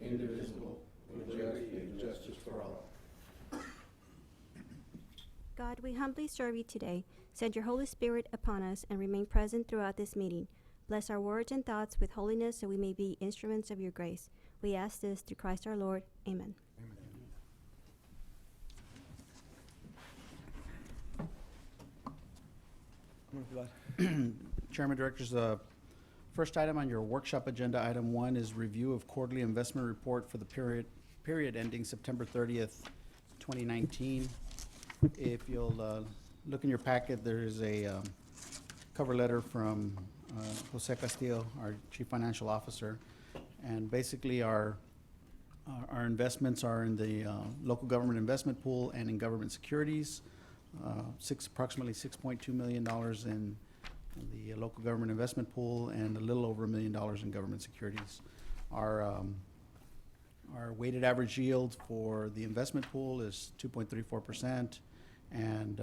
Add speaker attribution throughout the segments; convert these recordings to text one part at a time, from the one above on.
Speaker 1: indivisible, with liberty and justice for all.
Speaker 2: God, we humbly serve you today. Send your Holy Spirit upon us and remain present throughout this meeting. Bless our words and thoughts with holiness so we may be instruments of your grace. We ask this through Christ our Lord. Amen.
Speaker 3: Chairman, Directors, the first item on your workshop agenda, item 1, is review of quarterly investment report for the period ending September 30th, 2019. If you'll look in your packet, there is a cover letter from Jose Castillo, our Chief Financial Officer, and basically our investments are in the local government investment pool and in government securities. Approximately $6.2 million in the local government investment pool and a little over $1 million in government securities. Our weighted average yield for the investment pool is 2.34% and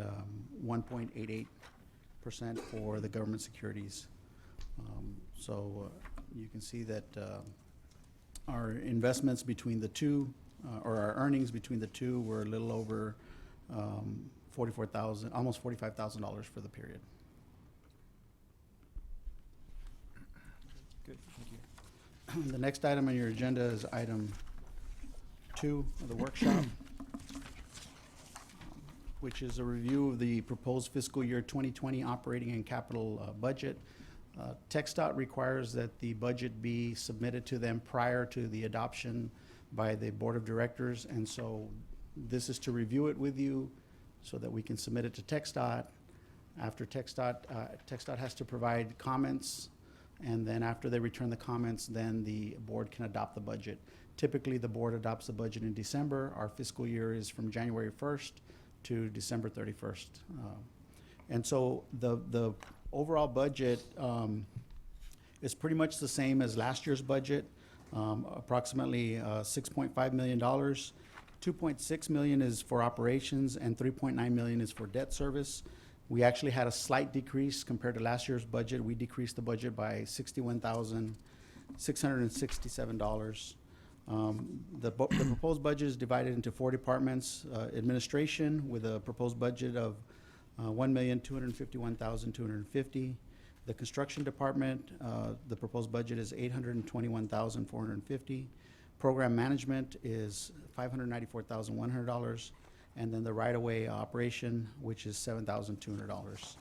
Speaker 3: 1.88% for the government securities. You can see that our investments between the two, or our earnings between the two, were a little over $44,000, almost $45,000 for the period.
Speaker 4: Good, thank you.
Speaker 3: The next item on your agenda is item 2 of the workshop, which is a review of the proposed fiscal year 2020 operating and capital budget. TxDOT requires that the budget be submitted to them prior to the adoption by the Board of Directors, and so this is to review it with you so that we can submit it to TxDOT. After TxDOT has to provide comments, and then after they return the comments, then the board can adopt the budget. Typically, the board adopts the budget in December. Our fiscal year is from January 1st to December 31st. And so the overall budget is pretty much the same as last year's budget, approximately $6.5 million. $2.6 million is for operations and $3.9 million is for debt service. We actually had a slight decrease compared to last year's budget. We decreased the budget by $61,667. The proposed budget is divided into 4 departments. Administration, with a proposed budget of $1,251,250. The construction department, the proposed budget is $821,450. Program management is $594,100, and then the right-of-way operation, which is $7,200.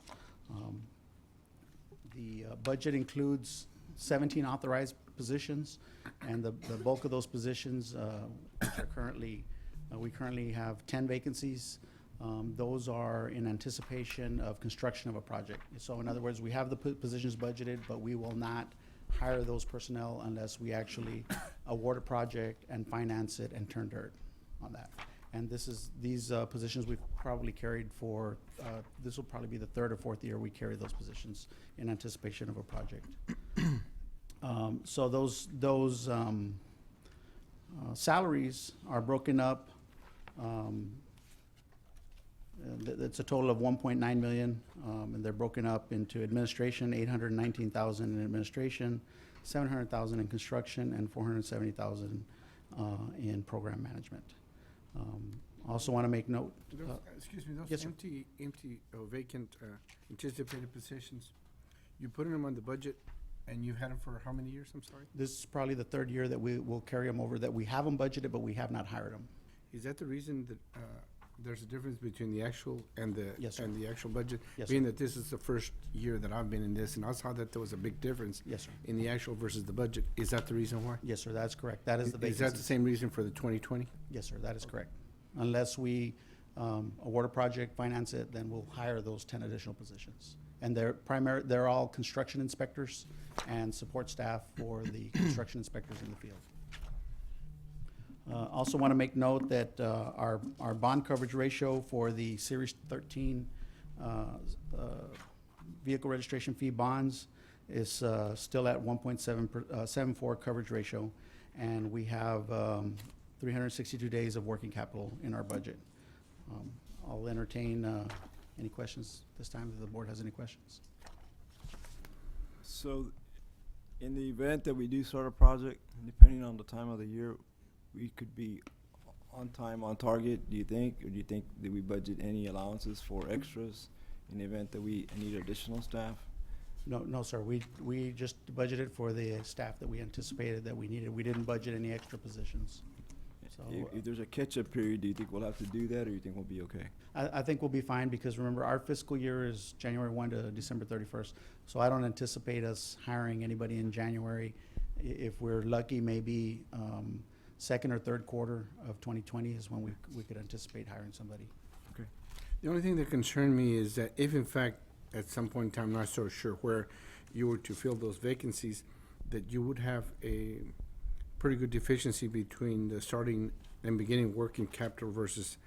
Speaker 3: The budget includes 17 authorized positions, and the bulk of those positions, which are currently, we currently have 10 vacancies. Those are in anticipation of construction of a project. So in other words, we have the positions budgeted, but we will not hire those personnel unless we actually award a project and finance it and turn dirt on that. And these positions we've probably carried for, this will probably be the 3rd or 4th year we carry those positions in anticipation of a project. So those salaries are broken up. It's a total of $1.9 million, and they're broken up into administration, $819,000 in administration, $700,000 in construction, and $470,000 in program management. Also want to make note.
Speaker 1: Excuse me, those
Speaker 3: yes,
Speaker 1: empty vacant anticipated positions, you put them on the budget and you've had them for how many years, I'm sorry?
Speaker 3: This is probably the 3rd year that we will carry them over, that we have them budgeted, but we have not hired them.
Speaker 1: Is that the reason that there's a difference between the actual and the
Speaker 3: Yes, sir.
Speaker 1: and the actual budget?
Speaker 3: Yes,
Speaker 1: Being
Speaker 3: sir.
Speaker 1: that this is the first year that I've been in this, and I saw that there was a big difference
Speaker 3: Yes, sir.
Speaker 1: in the actual versus the budget. Is that the reason why?
Speaker 3: Yes, sir, that's correct. That is the
Speaker 1: Is
Speaker 3: vacancy.
Speaker 1: that the same reason for the 2020?
Speaker 3: Yes, sir, that is correct. Unless we award a project, finance it, then we'll hire those 10 additional positions. And they're all construction inspectors and support staff for the construction inspectors in the field. Also want to make note that our bond coverage ratio for the Series 13 vehicle registration fee bonds is still at 1.74 coverage ratio, and we have 362 days of working capital in our budget. I'll entertain any questions this time if the board has any questions.
Speaker 4: So, in the event that we do start a project, depending on the time of the year,
Speaker 5: we could be on time, on target, do you think? Or do you think that we budget any allowances for extras in the event that we need additional staff?
Speaker 3: No, sir. We just budgeted for the staff that we anticipated that we needed. We didn't budget any extra positions. So
Speaker 5: If there's a catch-up period, do you think we'll have to do that, or you think we'll be okay?
Speaker 3: I think we'll be fine because remember, our fiscal year is January 1 to December 31st. So I don't anticipate us hiring anybody in January. If we're lucky, maybe second or third quarter of 2020 is when we could anticipate hiring somebody.
Speaker 5: Okay.
Speaker 1: The only thing that concerned me is that if in fact, at some point in time, I'm not so sure where you were to fill those vacancies, that you would have a pretty good deficiency between the starting and beginning working capital versus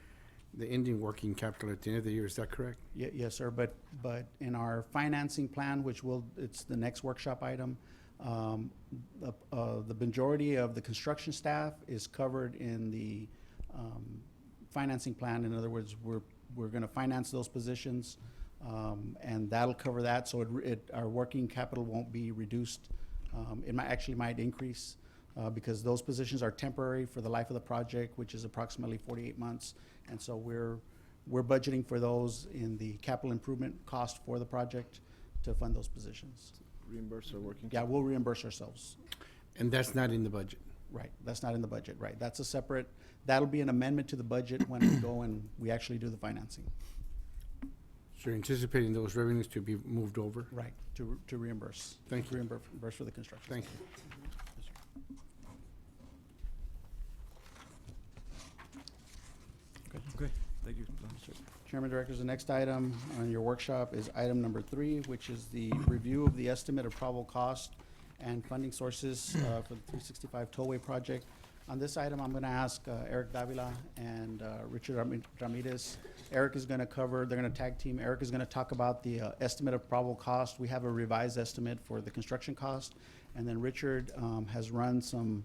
Speaker 1: the ending working capital at the end of the year. Is that correct?
Speaker 3: Yes, sir. But in our financing plan, which it's the next workshop item, the majority of the construction staff is covered in the financing plan. In other words, we're going to finance those positions, and that'll cover that. So our working capital won't be reduced. It might increase because those positions are temporary for the life of the project, which is approximately 48 months. And so we're budgeting for those in the capital improvement cost for the project to fund those positions.
Speaker 5: Reimburse our working
Speaker 3: Yeah, we'll reimburse ourselves.
Speaker 1: And that's not in the budget.
Speaker 3: Right, that's not in the budget, right. That's a separate, that'll be an amendment to the budget when we go and we actually do the financing.
Speaker 1: So you're anticipating those revenues to be moved over?
Speaker 3: Right, to reimburse.
Speaker 1: Thank you.
Speaker 3: Reimburse for the construction.
Speaker 1: Thank you.
Speaker 5: Okay, thank you.
Speaker 3: Chairman, Directors, the next item on your workshop is item number 3, which is the review of the estimate of probable cost and funding sources for the 365 Tollway project. On this item, I'm gonna ask Eric Davila and Richard Ramirez. Eric is gonna cover, they're gonna tag team. Eric is gonna talk about the estimate of probable cost. We have a revised estimate for the construction cost. And then Richard has run some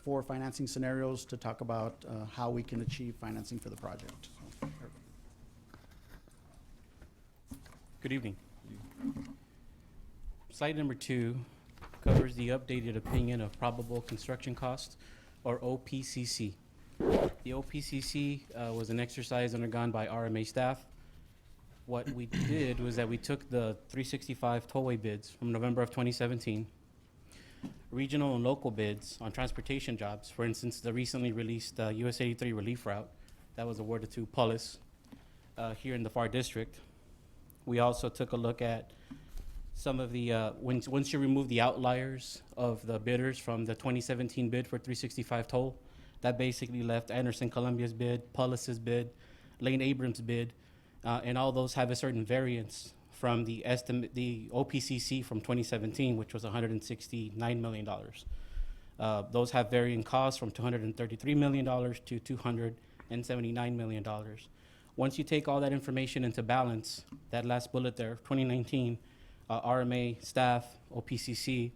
Speaker 3: 4 financing scenarios to talk about how we can achieve financing for the project. So, Eric.
Speaker 4: Good evening. Slide number 2 covers the updated opinion of probable construction cost, or OPCC. The OPCC was an exercise undergone by RMA staff. What we did was that we took the 365 tollway bids from November of 2017, regional and local bids on transportation jobs, for instance, the recently released US 83 relief route that was awarded to Pullis here in the Pharr district. We also took a look at some of the, once you remove the outliers of the bidders from the 2017 bid for 365 toll, that basically left Anderson Columbia's bid, Pullis's bid, Lane Abrams' bid, and all those have a certain variance from the estimate, the OPCC from 2017, which was $169 million. Those have varying costs from $233 million to $279 million. Once you take all that information into balance, that last bullet there, 2019, RMA staff, OPCC,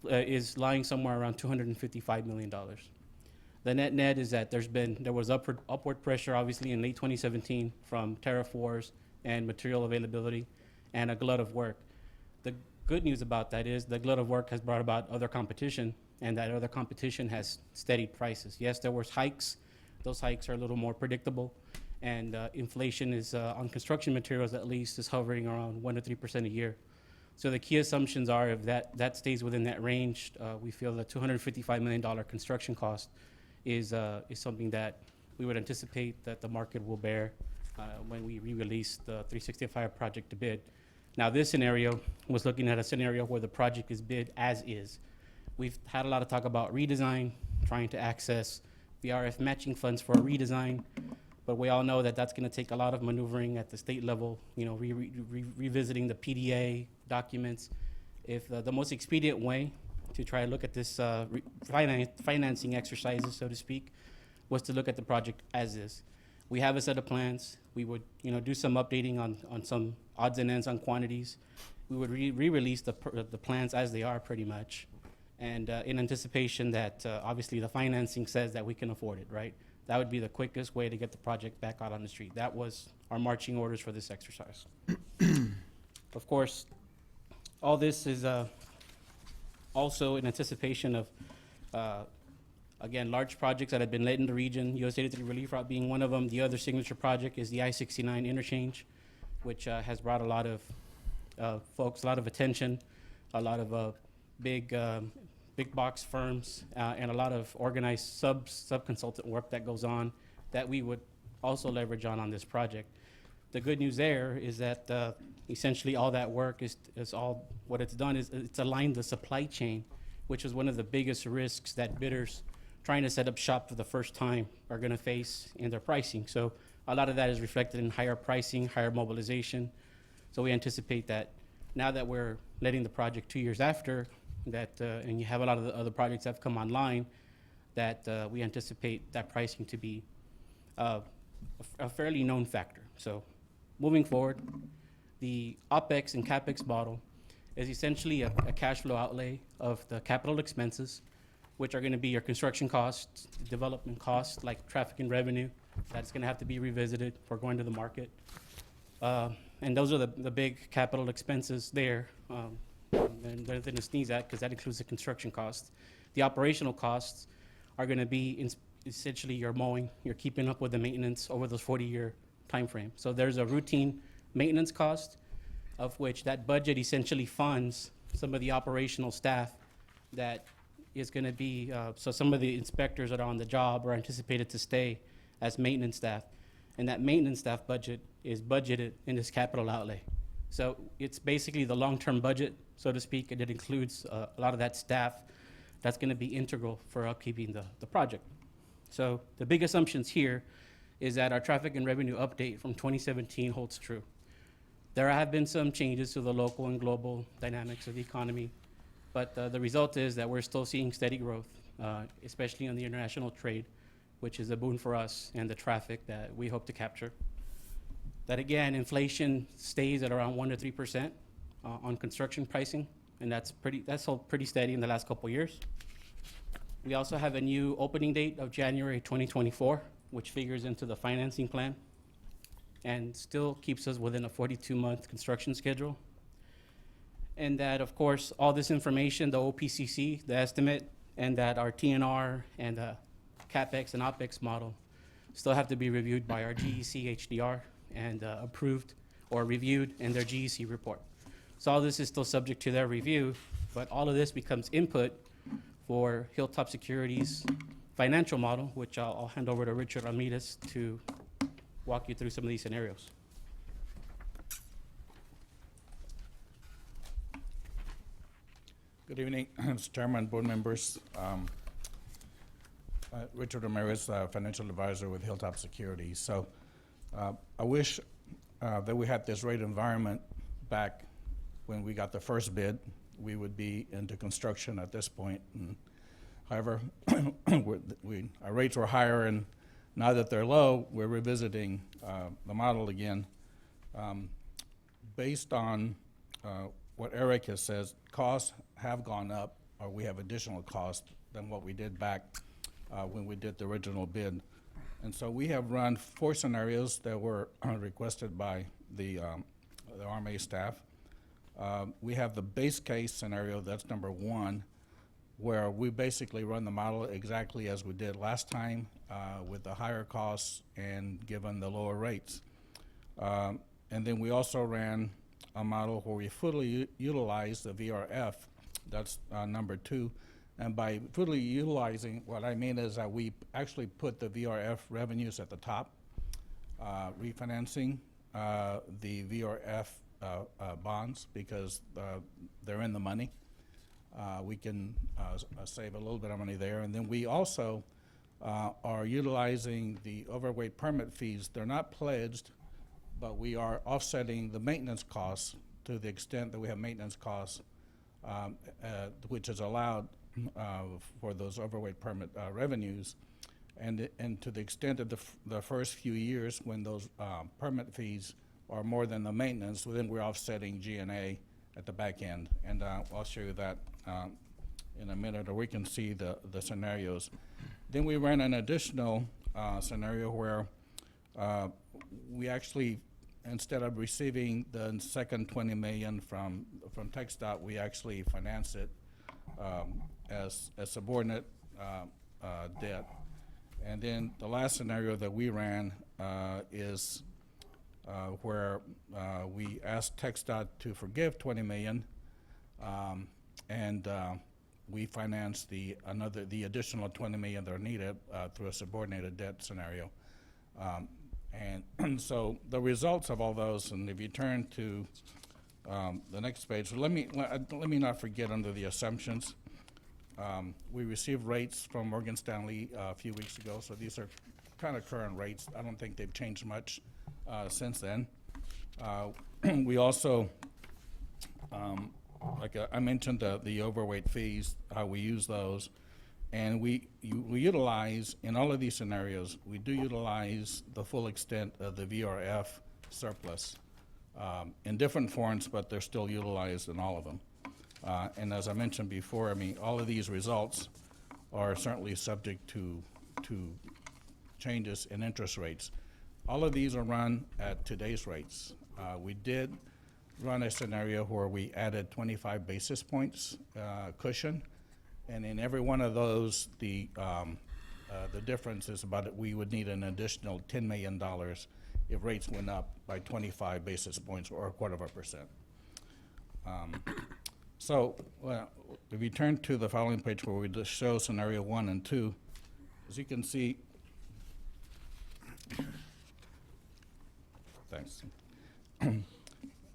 Speaker 4: is lying somewhere around $255 million. The net is that there was upward pressure, obviously, in late 2017 from tariff wars and material availability and a glut of work. The good news about that is the glut of work has brought about other competition, and that other competition has steadied prices. Yes, there was hikes. Those hikes are a little more predictable, and inflation is, on construction materials at least, is hovering around 1 to 3% a year. So the key assumptions are if that stays within that range, we feel the $255 million construction cost is something that we would anticipate that the market will bear when we re-release the 365 project to bid. Now, this scenario was looking at a scenario where the project is bid as is. We've had a lot of talk about redesign, trying to access VRF matching funds for a redesign, but we all know that that's going to take a lot of maneuvering at the state level, revisiting the PDA documents. If the most expedient way to try to look at this financing exercises, so to speak, was to look at the project as is. We have a set of plans. We would, do some updating on some odds and ends on quantities. We would re-release the plans as they are, pretty much, and in anticipation that obviously the financing says that we can afford it, right? That would be the quickest way to get the project back out on the street. That was our marching orders for this exercise. Of course, all this is also in anticipation of Again, large projects that have been led in the region, US 83 Relief Route being one of them. The other signature project is the I-69 interchange, which has brought a lot of folks, a lot of attention, a lot of big box firms, and a lot of organized sub-consultant work that goes on that we would also leverage on this project. The good news there is that essentially all that work is all, what it's done is it's aligned the supply chain, which is one of the biggest risks that bidders trying to set up shop for the first time are gonna face in their pricing. So a lot of that is reflected in higher pricing, higher mobilization. So we anticipate that now that we're letting the project 2 years after, that, and you have a lot of the other projects that have come online, that we anticipate that pricing to be a fairly known factor. So moving forward, the OpEx and CapEx model is essentially a cash flow outlay of the capital expenses, which are gonna be your construction costs, development costs, like traffic and revenue, that's gonna have to be revisited for going to the market. And those are the big capital expenses there. And there's nothing to sneeze at, because that includes the construction costs. The operational costs are gonna be essentially your mowing, you're keeping up with the maintenance over those 40-year timeframe. So there's a routine maintenance cost, of which that budget essentially funds some of the operational staff that is gonna be, so some of the inspectors that are on the job are anticipated to stay as maintenance staff. And that maintenance staff budget is budgeted in this capital outlay. So it's basically the long-term budget, so to speak, and it includes a lot of that staff that's gonna be integral for upkeeping the project. So the big assumptions here is that our traffic and revenue update from 2017 holds true. There have been some changes to the local and global dynamics of the economy, but the result is that we're still seeing steady growth, especially on the international trade, which is a boon for us, and the traffic that we hope to capture. That again, inflation stays at around 1 to 3% on construction pricing, and that's held pretty steady in the last couple of years. We also have a new opening date of January 2024, which figures into the financing plan and still keeps us within a 42-month construction schedule. And that, of course, all this information, the OPCC, the estimate, and that our TNR and the CapEx and OpEx model still have to be reviewed by our GEC HDR and approved or reviewed in their GEC report. So all this is still subject to their review, but all of this becomes input for Hilltop Securities' financial model, which I'll hand over to Richard Ramirez to walk you through some of these scenarios.
Speaker 6: Good evening, Mr. Chairman, board members. Richard Ramirez, financial advisor with Hilltop Securities. So I wish that we had this rate environment back when we got the first bid. We would be into construction at this point. And however, our rates were higher, and now that they're low, we're revisiting the model again. Based on what Eric has said, costs have gone up, or we have additional costs than what we did back when we did the original bid. And so we have run 4 scenarios that were requested by the RMA staff. We have the base case scenario, that's number 1, where we basically run the model exactly as we did last time with the higher costs and given the lower rates. And then we also ran a model where we fully utilize the VRF, that's number 2. And by fully utilizing, what I mean is that we actually put the VRF revenues at the top, refinancing the VRF bonds because they're in the money. We can save a little bit of money there. And then we also are utilizing the overweight permit fees. They're not pledged, but we are offsetting the maintenance costs to the extent that we have maintenance costs, which is allowed for those overweight permit revenues. And to the extent that the first few years when those permit fees are more than the maintenance, then we're offsetting G&A at the back end. And I'll show you that in a minute, or we can see the scenarios. Then we ran an additional scenario where we actually, instead of receiving the second $20 million from TxDOT, we actually finance it as subordinate debt. And then the last scenario that we ran is where we asked TxDOT to forgive 20 million, and we financed the additional 20 million that are needed through a subordinated debt scenario. And so the results of all those, and if you turn to the next page, let me not forget under the assumptions. We received rates from Morgan Stanley a few weeks ago, so these are kind of current rates. I don't think they've changed much since then. We also, I mentioned the overweight fees, how we use those, and we utilize, in all of these scenarios, we do utilize the full extent of the VRF surplus in different forms, but they're still utilized in all of them. And as I mentioned before, I mean, all of these results are certainly subject to changes in interest rates. All of these are run at today's rates. We did run a scenario where we added 25 basis points cushion, and in every one of those, the difference is we would need an additional $10 million if rates went up by 25 basis points or 0.25%. So, if you turn to the following page where we just show scenario 1 and 2, as you can see, thanks.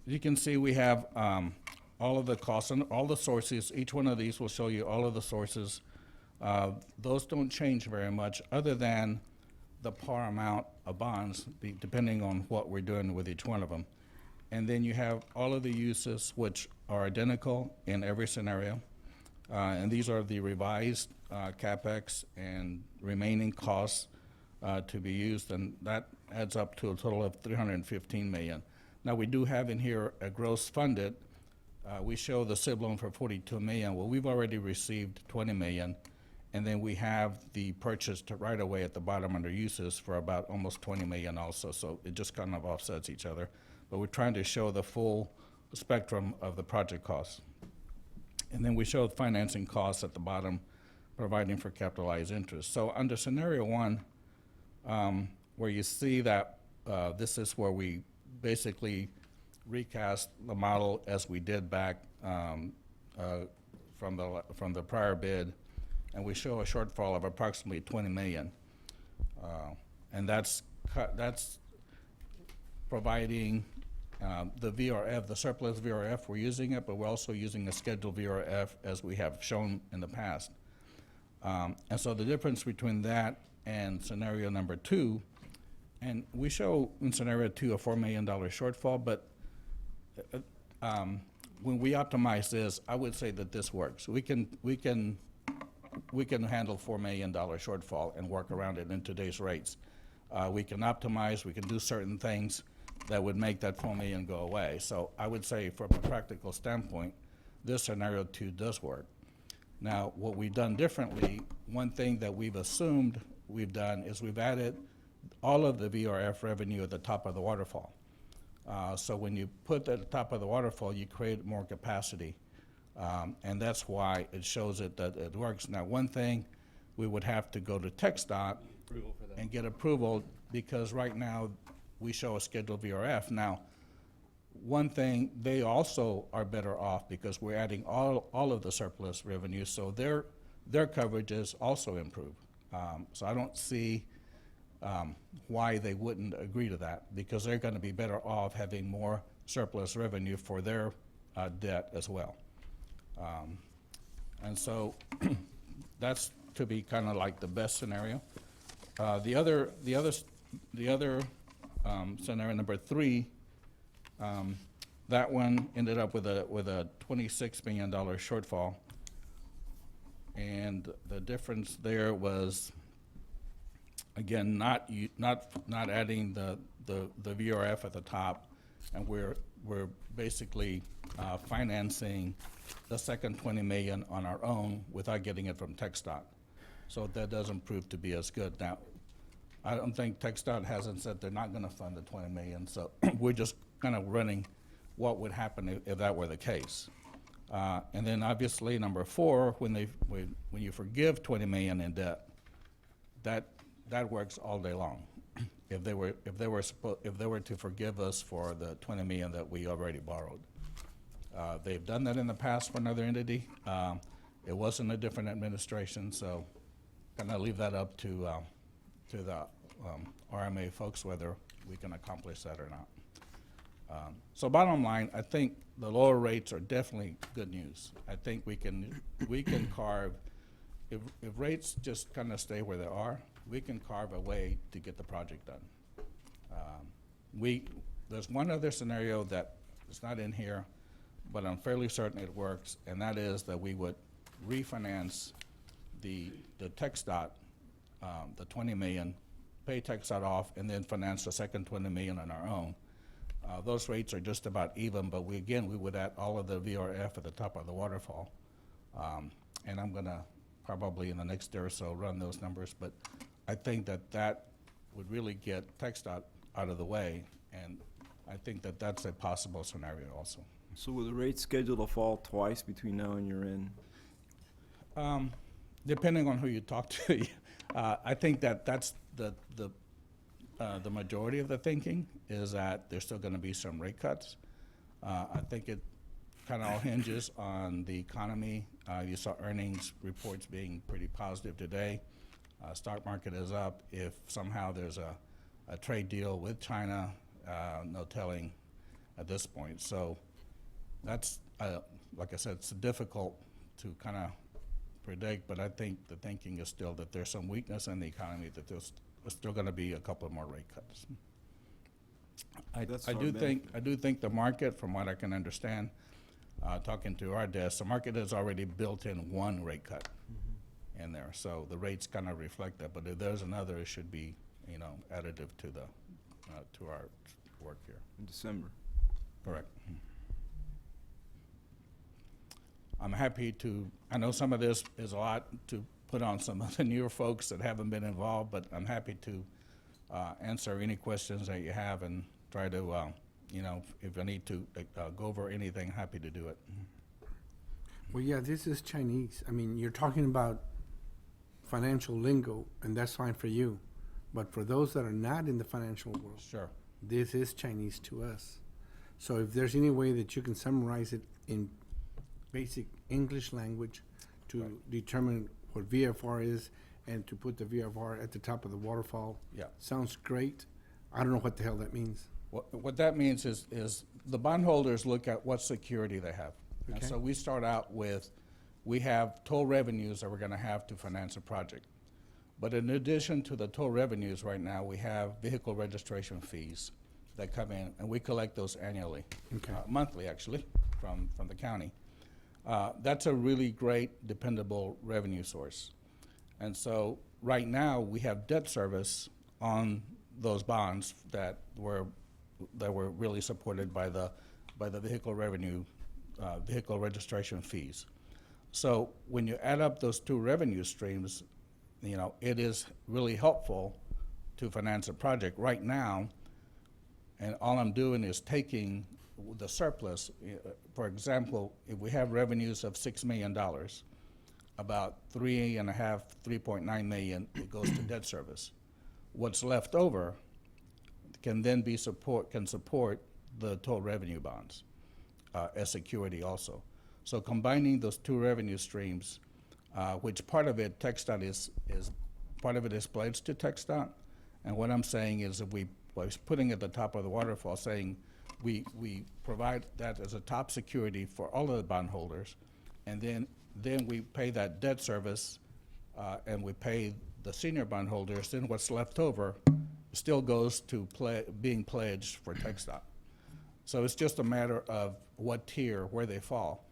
Speaker 6: You can see we have all of the costs and all the sources. Each one of these will show you all of the sources. Those don't change very much other than the par amount of bonds, depending on what we're doing with each one of them. And then you have all of the uses which are identical in every scenario. And these are the revised CapEx and remaining costs to be used, and that adds up to a total of $315 million. Now, we do have in here a gross funded. We show the SIB loan for $42 million. Well, we've already received $20 million, and then we have the purchase right away at the bottom under uses for about almost $20 million also, so it just kind of offsets each other. But we're trying to show the full spectrum of the project costs. And then we show financing costs at the bottom, providing for capitalized interest. So under scenario 1, where you see that this is where we basically recast the model as we did back from the prior bid, and we show a shortfall of approximately 20 million, and that's providing the VRF, the surplus VRF. We're using it, but we're also using a scheduled VRF as we have shown in the past. And so the difference between that and scenario number 2, and we show in scenario 2 a $4 million shortfall, but when we optimize this, I would say that this works. We can handle $4 million shortfall and work around it in today's rates. We can optimize, we can do certain things that would make that $4 million go away. So I would say from a practical standpoint, this scenario 2 does work. Now, what we've done differently, one thing that we've assumed we've done is we've added all of the VRF revenue at the top of the waterfall. So when you put that at the top of the waterfall, you create more capacity. And that's why it shows it that it works. Now, one thing, we would have to go to TxDOT and get approval, because right now we show a scheduled VRF. Now, one thing, they also are better off because we're adding all of the surplus revenue, so their coverages also improve. So I don't see why they wouldn't agree to that, because they're going to be better off having more surplus revenue for their debt as well. And so that's to be kind of like the best scenario. The other scenario number 3, that one ended up with a $26 million shortfall, and the difference there was, again, not adding the VRF at the top, and we're basically financing the second 20 million on our own without getting it from TxDOT. So that doesn't prove to be as good. Now, I don't think TxDOT hasn't said they're not going to fund the 20 million, so we're just kind of running what would happen if that were the case. And then obviously number 4, when you forgive 20 million in debt, that works all day long. If they were to forgive us for the 20 million that we already borrowed. They've done that in the past for another entity. It wasn't a different administration, so kind of leave that up to the RMA folks whether we can accomplish that or not. So bottom line, I think the lower rates are definitely good news. I think we can carve, if rates just kind of stay where they are, we can carve a way to get the project done. There's one other scenario that is not in here, but I'm fairly certain it works, and that is that we would refinance the TxDOT, the 20 million, pay TxDOT off, and then finance the second 20 million on our own. Those rates are just about even, but we would add all of the VRF at the top of the waterfall. And I'm gonna probably in the next day or so run those numbers, but I think that would really get TxDOT out of the way, and I think that's a possible scenario also.
Speaker 5: So will the rates scheduled to fall twice between now and year end?
Speaker 6: Depending on who you talk to, I think that's the majority of the thinking is that there's still going to be some rate cuts. I think it kind of all hinges on the economy. You saw earnings reports being pretty positive today. Stock market is up. If somehow there's a trade deal with China, no telling at this point. So that's, like I said, it's difficult to kind of predict, but I think the thinking is still that there's some weakness in the economy, that there's still going to be a couple more rate cuts. I do think the market, from what I can understand, talking to our desk, the market has already built in one rate cut in there, so the rates kind of reflect that. But if there's another, it should be, additive to the to our work here.
Speaker 5: In December.
Speaker 6: Correct. I'm happy to. I know some of this is a lot to put on some of the newer folks that haven't been involved, but I'm happy to answer any questions that you have and try to, if I need to go over anything, happy to do it.
Speaker 1: Well, yeah, this is Chinese. I mean, you're talking about financial lingo, and that's fine for you. But for those that are not in the financial world,
Speaker 6: Sure.
Speaker 1: this is Chinese to us. So if there's any way that you can summarize it in basic English language to determine what VFR is and to put the VFR at the top of the waterfall,
Speaker 6: Yeah.
Speaker 1: sounds great. I don't know what the hell that means.
Speaker 6: What that means is the bondholders look at what security they have. And
Speaker 1: Okay.
Speaker 6: so we start out with, we have toll revenues that we're going to have to finance a project. But in addition to the toll revenues right now, we have vehicle registration fees that come in, and we collect those annually,
Speaker 1: Okay.
Speaker 6: Monthly actually, from the county. That's a really great, dependable revenue source. And so right now, we have debt service on those bonds that were really supported by the vehicle revenue, vehicle registration fees. So when you add up those two revenue streams, it is really helpful to finance a project right now. And all I'm doing is taking the surplus. For example, if we have revenues of $6 million, about 3.9 million, it goes to debt service. What's left over can then can support the toll revenue bonds as security also. So combining those two revenue streams, which part of it TxDOT is part of it is pledged to TxDOT, and what I'm saying is if we was putting at the top of the waterfall saying we provide that as a top security for all of the bondholders, and then we pay that debt service and we pay the senior bondholders, then what's left over still goes to being pledged for TxDOT. So it's just a matter of what tier, where they fall.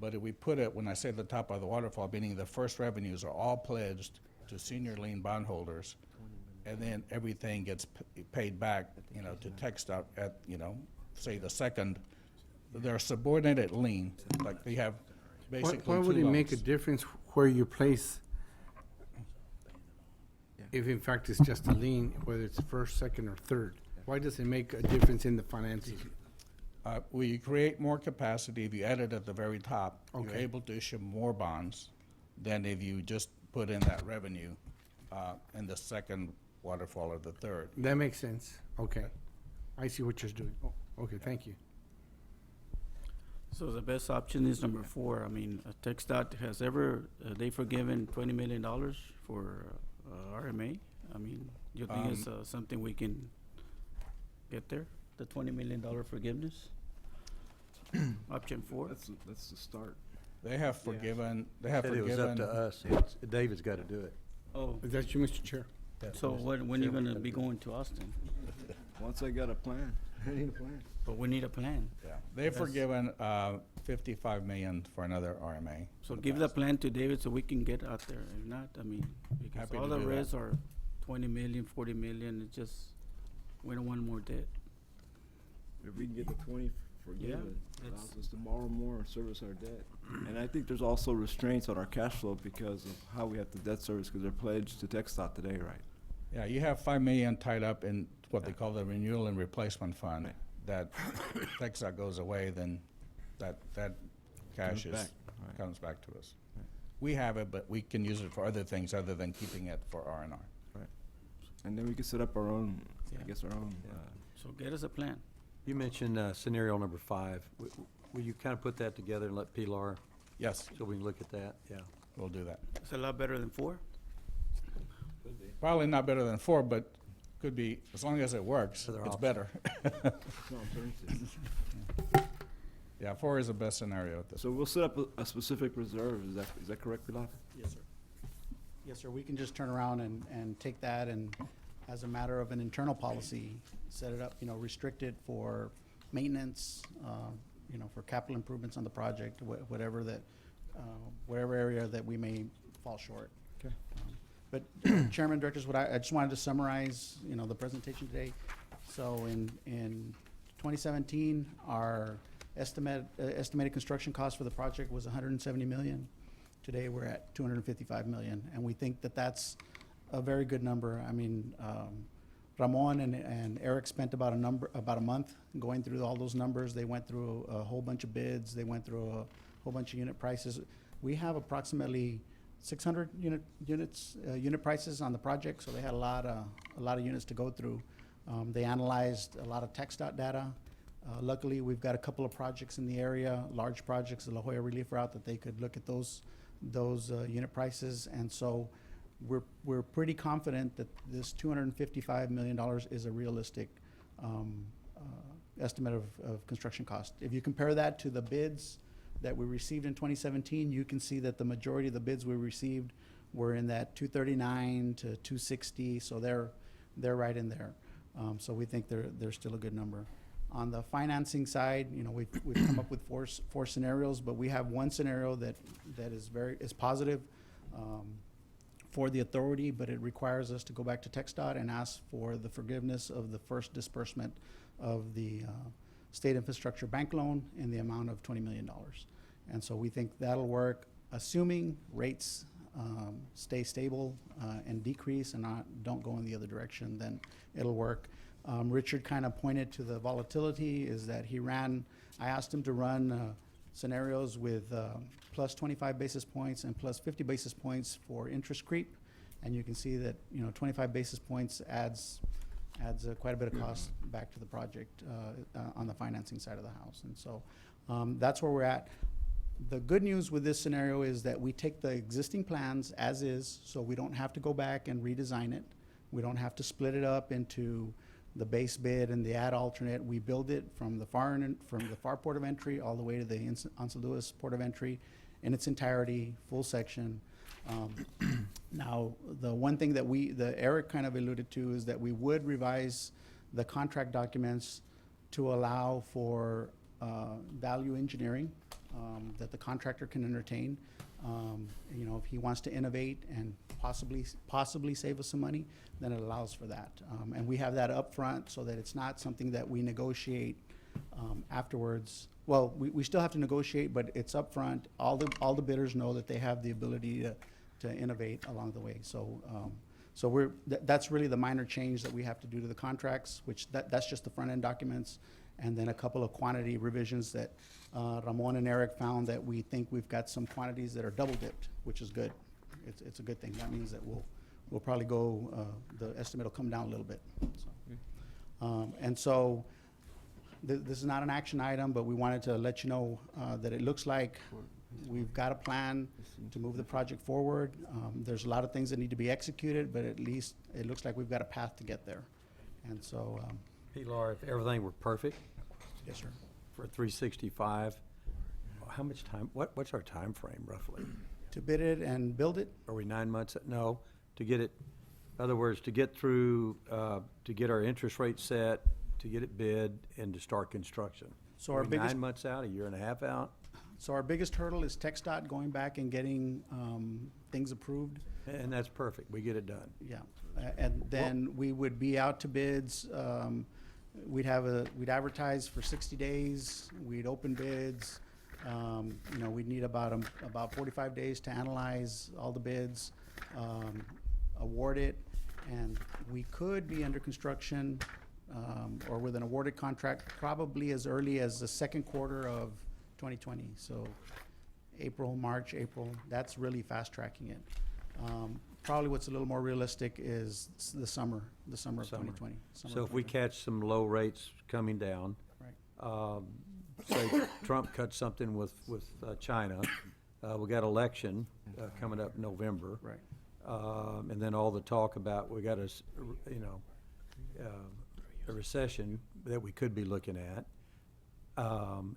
Speaker 6: But if we put it, when I say the top of the waterfall, meaning the first revenues are all pledged to senior lien bondholders, and then everything gets paid back, to TxDOT at, say the second, they're subordinated lien, like they have basically
Speaker 1: Why would
Speaker 6: two
Speaker 1: it make a
Speaker 6: loans.
Speaker 1: difference where you place, if in fact it's just a lien, whether it's first, second, or third? Why does it make a difference in the financing?
Speaker 6: Well, you create more capacity if you add it at the very top. You're
Speaker 1: Okay.
Speaker 6: able to issue more bonds than if you just put in that revenue in the second waterfall or the third.
Speaker 1: That makes sense. Okay. I see what you're doing. Oh, okay, thank you.
Speaker 7: So the best option is number 4. I mean, TxDOT has they forgiven $20 million for RMA? I mean, you think it's something we can get there, the $20 million forgiveness? Option 4?
Speaker 5: That's the start.
Speaker 6: They have forgiven,
Speaker 8: Said it was up to us. David's got to do it.
Speaker 7: Oh,
Speaker 1: Is that you, Mr. Chair?
Speaker 7: so when are you gonna be going to Austin?
Speaker 5: Once I got a plan, I need a plan.
Speaker 7: But we need a plan.
Speaker 6: Yeah, they've forgiven 55 million for another RMA.
Speaker 7: So
Speaker 6: in the
Speaker 7: give the
Speaker 6: past.
Speaker 7: plan to David so we can get out there. If not, I mean, because
Speaker 6: Happy
Speaker 7: all
Speaker 6: to
Speaker 7: the
Speaker 6: do that.
Speaker 7: rest are 20 million, 40 million, it's just, we don't want more debt.
Speaker 5: If we can get the 20 forgiven,
Speaker 7: that's-
Speaker 5: allows us to borrow more and service our debt. And I think there's also restraints on our cash flow because of how we have to debt service, because they're pledged to TxDOT today, right?
Speaker 6: Yeah, you have 5 million tied up in what they call the renewal and replacement fund.
Speaker 5: Right.
Speaker 6: That TxDOT goes away, then that cash
Speaker 5: Comes back, right.
Speaker 6: comes back to us.
Speaker 5: Right.
Speaker 6: We have it, but we can use it for other things other than keeping it for R&R.
Speaker 5: And then we can set up our own,
Speaker 7: Yeah.
Speaker 5: I guess, our own,
Speaker 7: So get us a plan.
Speaker 8: You mentioned scenario number 5. Will you kind of put that together and let Pilar,
Speaker 6: Yes,
Speaker 8: so we can look at that? Yeah.
Speaker 6: we'll do that.
Speaker 7: It's a lot better than 4.
Speaker 6: Probably not better than 4, but could be, as long as it works,
Speaker 8: Other
Speaker 6: it's
Speaker 8: option.
Speaker 6: better.
Speaker 5: no alternatives.
Speaker 6: Yeah, 4 is the best scenario at this.
Speaker 5: So we'll set up a specific reserve, is that correct, Pilar?
Speaker 3: Yes, sir. Yes, sir. We can just turn around and take that and, as a matter of an internal policy, set it up, restrict it for maintenance, for capital improvements on the project, whatever area that we may fall short.
Speaker 5: Okay.
Speaker 3: But Chairman, Directors, I just wanted to summarize, the presentation today. So in 2017, our estimated construction cost for the project was 170 million. Today, we're at 255 million, and we think that that's a very good number. I mean, Ramon and Eric spent about a month going through all those numbers. They went through a whole bunch of bids. They went through a whole bunch of unit prices. We have approximately 600 unit prices on the project, so they had a lot of units to go through. They analyzed a lot of TxDOT data. Luckily, we've got a couple of projects in the area, large projects, the La Jolla Relief Route, that they could look at those unit prices, and so we're pretty confident that this $255 million is a realistic estimate of construction cost. If you compare that to the bids that we received in 2017, you can see that the majority of the bids we received were in that 239 to 260, so they're right in there. So we think they're still a good number. On the financing side, we've come up with four scenarios, but we have one scenario that is positive for the authority, but it requires us to go back to TxDOT and ask for the forgiveness of the first disbursement of the state infrastructure bank loan in the amount of $20 million. And so we think that'll work, assuming rates stay stable and decrease and don't go in the other direction, then it'll work. Richard kind of pointed to the volatility, is that I asked him to run scenarios with plus 25 basis points and plus 50 basis points for interest creep. And you can see that, 25 basis points adds quite a bit of cost back to the project on the financing side of the house. And so that's where we're at. The good news with this scenario is that we take the existing plans as is, so we don't have to go back and redesign it. We don't have to split it up into the base bid and the ad alternate. We build it from the Pharr port of entry all the way to the Anza Lewis port of entry in its entirety, full section. Now, the one thing that Eric kind of alluded to is that we would revise the contract documents to allow for value engineering that the contractor can entertain. If he wants to innovate and possibly save us some money, then it allows for that. And we have that up front so that it's not something that we negotiate afterwards. Well, we still have to negotiate, but it's up front. All the bidders know that they have the ability to innovate along the way. So that's really the minor change that we have to do to the contracts, which that's just the front end documents, and then a couple of quantity revisions that Ramon and Eric found that we think we've got some quantities that are double dipped, which is good. It's a good thing. That means that we'll probably go, the estimate will come down a little bit, so. And so, this is not an action item, but we wanted to let you know, that it looks like we've got a plan to move the project forward. There's a lot of things that need to be executed, but at least it looks like we've got a path to get there. And so,
Speaker 8: Hey, Laura, if everything were perfect
Speaker 3: yes, sir.
Speaker 8: for 365, how much time, what's our time frame roughly?
Speaker 3: To bid it and build it,
Speaker 8: Are we 9 months? No, to get it, in other words, to get through, to get our interest rate set, to get it bid, and to start construction.
Speaker 3: So
Speaker 8: Are
Speaker 3: our
Speaker 8: we
Speaker 3: biggest-
Speaker 8: 9 months out, a year and a half out?
Speaker 3: so our biggest hurdle is TxDOT going back and getting, things approved.
Speaker 8: And that's perfect, we get it done.
Speaker 3: Yeah, and then we would be out to bids, we'd advertise for 60 days, we'd open bids. You know, we'd need about 45 days to analyze all the bids, award it, and we could be under construction, or with an awarded contract probably as early as the second quarter of 2020. So March, April, that's really fast tracking it. Probably what's a little more realistic is the summer of
Speaker 8: Summer.
Speaker 3: 2020. Summer
Speaker 8: So
Speaker 3: of
Speaker 8: if we
Speaker 3: 2020.
Speaker 8: catch some low rates coming down,
Speaker 3: Right.
Speaker 8: say Trump cuts something with China, we got election coming up in November.
Speaker 3: Right.
Speaker 8: And then all the talk about, we got a recession that we could be looking at.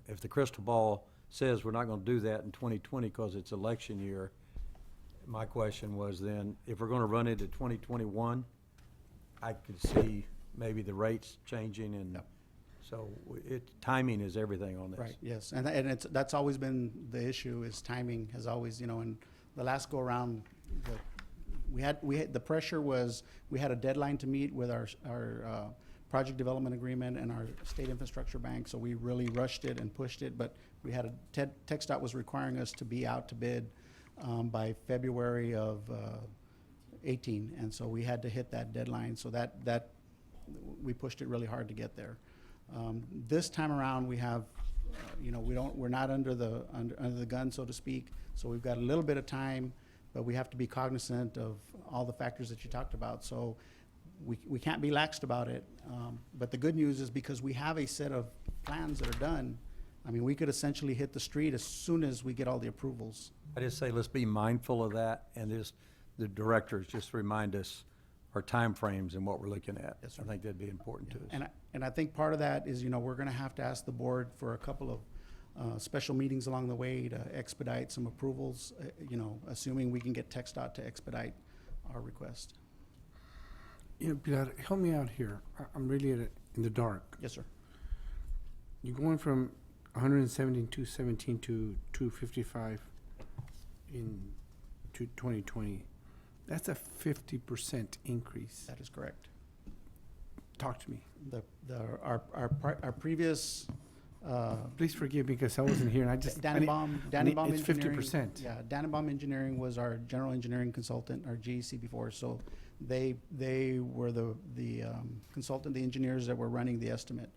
Speaker 8: If the crystal ball says we're not gonna do that in 2020 because it's election year, my question was then, if we're gonna run into 2021, I could see maybe the rates changing and
Speaker 3: Yep.
Speaker 8: so timing is everything on this.
Speaker 3: Right, yes, and that's always been the issue, is timing has always, in the last go-around, the pressure was, we had a deadline to meet with our project development agreement and our state infrastructure bank, so we really rushed it and pushed it, but we had TxDOT was requiring us to be out to bid by February of 18, and so we had to hit that deadline, so that we pushed it really hard to get there. This time around, we have, we're not under the gun, so to speak, so we've got a little bit of time, but we have to be cognizant of all the factors that you talked about. So we can't be laxed about it. But the good news is because we have a set of plans that are done, I mean, we could essentially hit the street as soon as we get all the approvals.
Speaker 8: I just say, let's be mindful of that, and the directors just remind us our timeframes and what we're looking at.
Speaker 3: Yes, sir.
Speaker 8: I think that'd be important to us.
Speaker 3: And I think part of that is, we're gonna have to ask the board for a couple of special meetings along the way to expedite some approvals, assuming we can get TxDOT to expedite our request.
Speaker 1: Pilar, help me out here. I'm really in the dark.
Speaker 3: Yes, sir.
Speaker 1: You're going from 117, 217 to 255 in 2020. That's a 50% increase.
Speaker 3: That is correct.
Speaker 1: Talk to me.
Speaker 3: Our previous,
Speaker 1: Please forgive me because I wasn't here and I just.
Speaker 3: Dannenbaum
Speaker 1: it's
Speaker 3: Engineering.
Speaker 1: 50%.
Speaker 3: Yeah, Dannenbaum Engineering was our general engineering consultant, our GEC before, so they were the consultant, the engineers that were running the estimate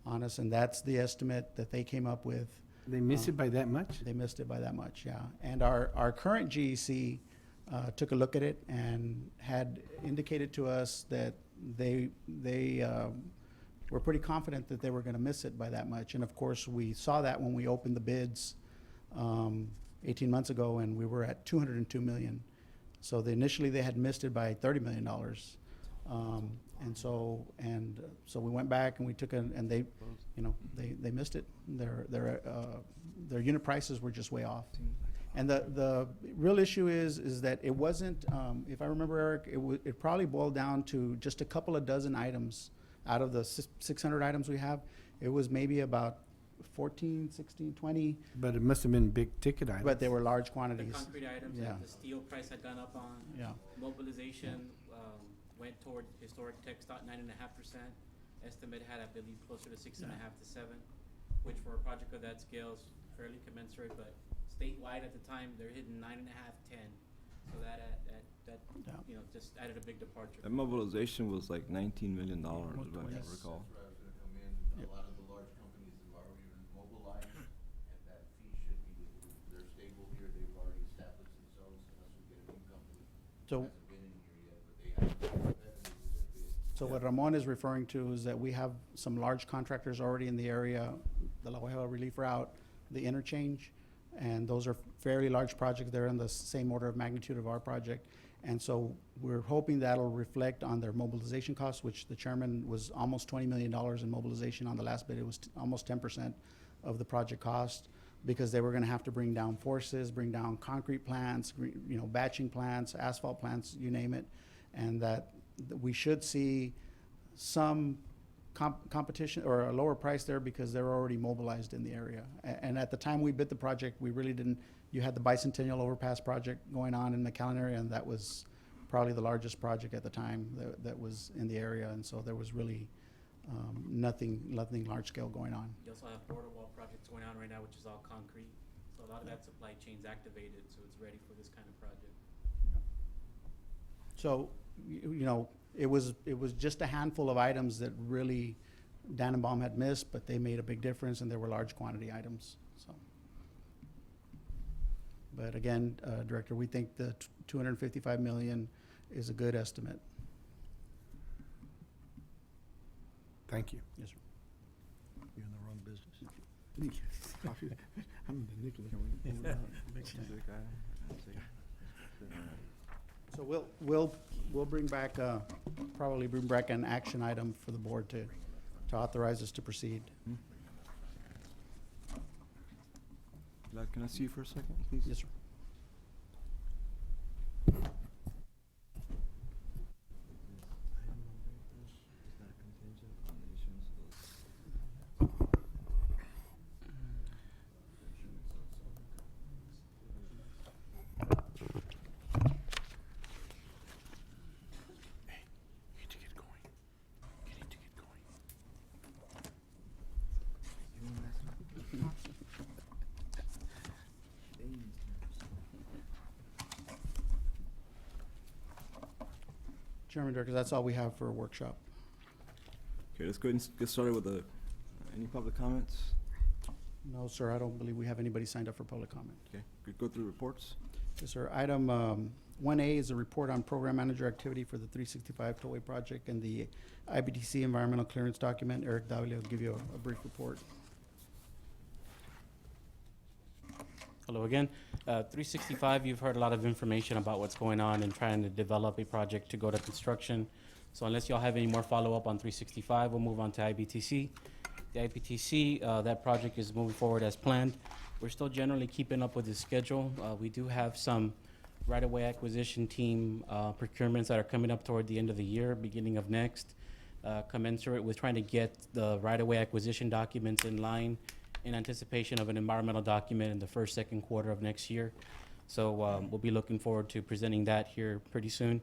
Speaker 3: on us, and that's the estimate that they came up with.
Speaker 1: They miss it by that much?
Speaker 3: They missed it by that much, yeah. And our current GEC took a look at it and had indicated to us that they were pretty confident that they were gonna miss it by that much. And of course, we saw that when we opened the bids 18 months ago, and we were at 202 million. So initially, they had missed it by $30 million. And so we went back and we took and they missed it. Their unit prices were just way off. And the real issue is that it wasn't, if I remember, Eric, it probably boiled down to just a couple of dozen items out of the 600 items we have. It was maybe about 14, 16, 20,
Speaker 1: But it must have been big ticket items.
Speaker 3: but they were large
Speaker 4: The
Speaker 3: quantities.
Speaker 4: concrete items,
Speaker 3: Yeah.
Speaker 4: like the steel price had gone up on.
Speaker 3: Yeah.
Speaker 4: Mobilization, went toward historic TxDOT 9.5%. Estimate had, I believe, closer to 6.5 to 7, which for a project of that scale is fairly commensurate, but statewide at the time, they're hitting 9.5, 10. So that
Speaker 3: Yeah.
Speaker 4: just added a big departure.
Speaker 5: That mobilization was like $19 million, if I
Speaker 3: Yes.
Speaker 5: recall.
Speaker 9: That's where I was gonna come in. A lot of the large companies have already been mobilized, and that fee should be, they're stable here, they've already established themselves, unless we get a new company.
Speaker 3: So-
Speaker 9: Hasn't been in here yet,
Speaker 3: So what Ramon is referring to is that we have some large contractors already in the area, the La Guajira Relief Route, the interchange, and those are fairly large projects. They're in the same order of magnitude of our project. And so we're hoping that'll reflect on their mobilization costs, which the chairman was almost $20 million in mobilization on the last bid. It was almost 10% of the project cost, because they were gonna have to bring down forces, bring down concrete plants, batching plants, asphalt plants, you name it. And that we should see some competition or a lower price there because they're already mobilized in the area. And at the time we bid the project, we really didn't, you had the Bicentennial Overpass project going on in the McAllen area, and that was probably the largest project at the time that was in the area. And so there was really nothing large scale going on.
Speaker 4: You also have border wall projects going on right now, which is all concrete. So a lot of that supply chain's activated, so it's ready for this kind of project.
Speaker 3: So, it was just a handful of items that really Dannenbaum had missed, but they made a big difference, and there were large quantity items, so. But again, Director, we think the 255 million is a good estimate.
Speaker 1: Thank you.
Speaker 3: Yes, sir.
Speaker 9: You're in the wrong business.
Speaker 1: I'm the Nicholas.
Speaker 3: So we'll bring back, probably bring back an action item for the board to authorize us to proceed.
Speaker 5: Can I see you for a second, please?
Speaker 3: Yes, sir. Chairman, Director, that's all we have for a workshop.
Speaker 5: Okay, let's go ahead and get started with any public comments?
Speaker 3: No, sir, I don't believe we have anybody signed up for public comment.
Speaker 5: Okay, could go through reports.
Speaker 3: Yes, sir. Item 1A is a report on program manager activity for the 365 Tollway project and the IBTC environmental clearance document. Eric Davila will give you a brief report.
Speaker 4: Hello again. 365, you've heard a lot of information about what's going on and trying to develop a project to go to construction. So unless y'all have any more follow-up on 365, we'll move on to IBTC. The IBTC, that project is moving forward as planned. We're still generally keeping up with the schedule. We do have some right-of-way acquisition team procurements that are coming up toward the end of the year, beginning of next, commensurate with trying to get the right-of-way acquisition documents in line in anticipation of an environmental document in the first, second quarter of next year. So we'll be looking forward to presenting that here pretty soon.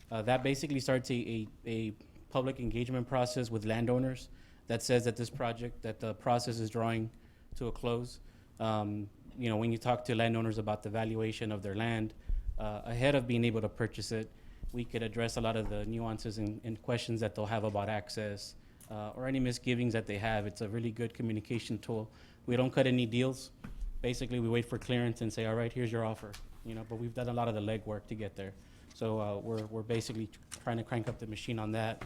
Speaker 4: That basically starts a public engagement process with landowners that says that this project, that the process is drawing to a close. When you talk to landowners about the valuation of their land, ahead of being able to purchase it, we could address a lot of the nuances and questions that they'll have about access, or any misgivings that they have. It's a really good communication tool. We don't cut any deals. Basically, we wait for clearance and say, all right, here's your offer. But we've done a lot of the legwork to get there. So we're basically trying to crank up the machine on that.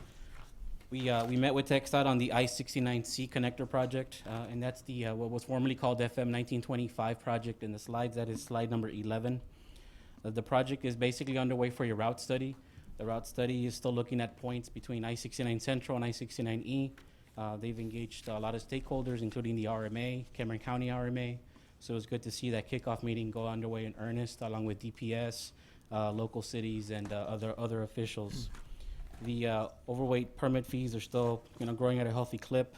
Speaker 4: We met with TxDOT on the I-69C connector project, and that's the what was formerly called FM 1925 project. In the slides, that is slide number 11. The project is basically underway for your route study. The route study is still looking at points between I-69 Central and I-69E. They've engaged a lot of stakeholders, including the RMA, Cameron County RMA. So it's good to see that kickoff meeting go underway in earnest, along with DPS, local cities, and other officials. The overweight permit fees are still, growing at a healthy clip,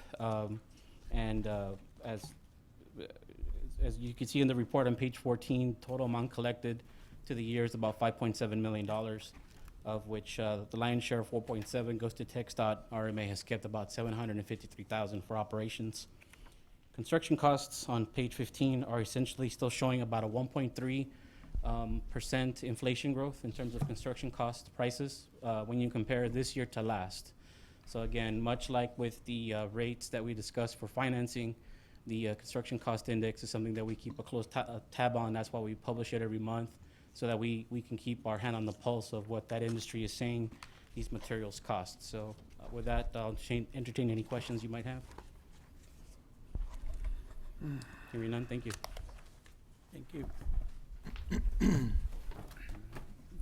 Speaker 4: and as you can see in the report on page 14, total amount collected to the year is about $5.7 million. Of which the lion's share of 4.7 goes to TxDOT. RMA has kept about $753,000 for operations. Construction costs on page 15 are essentially still showing about a 1.3% inflation growth in terms of construction cost prices when you compare this year to last. So again, much like with the rates that we discussed for financing, the construction cost index is something that we keep a close tab on. That's why we publish it every month, so that we can keep our hand on the pulse of what that industry is saying these materials cost. So with that, I'll entertain any questions you might have. Hearing none, thank you.
Speaker 7: Thank you.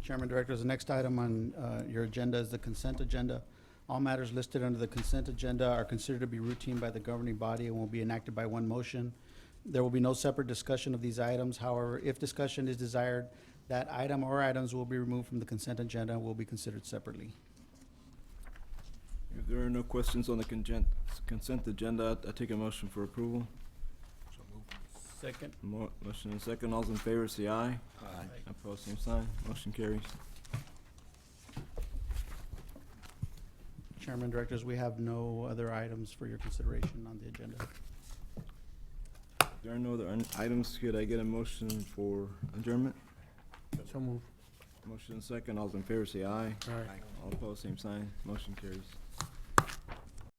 Speaker 3: Chairman, Directors, the next item on your agenda is the consent agenda. All matters listed under the consent agenda are considered to be routine by the governing body and will be enacted by one motion. There will be no separate discussion of these items. However, if discussion is desired, that item or items will be removed from the consent agenda and will be considered separately.
Speaker 5: If there are no questions on the consent agenda, I take a motion for approval.
Speaker 7: Second.
Speaker 5: Motion and second. All's in favor, say aye.
Speaker 7: Aye.
Speaker 5: Opposed, same sign. Motion carries.
Speaker 3: Chairman, Directors, we have no other items for your consideration on the agenda.
Speaker 5: If there are no other items, could I get a motion for adjournment?
Speaker 1: So move.
Speaker 5: Motion and second. All's in favor, say aye.
Speaker 1: All right.
Speaker 5: All opposed, same sign. Motion carries.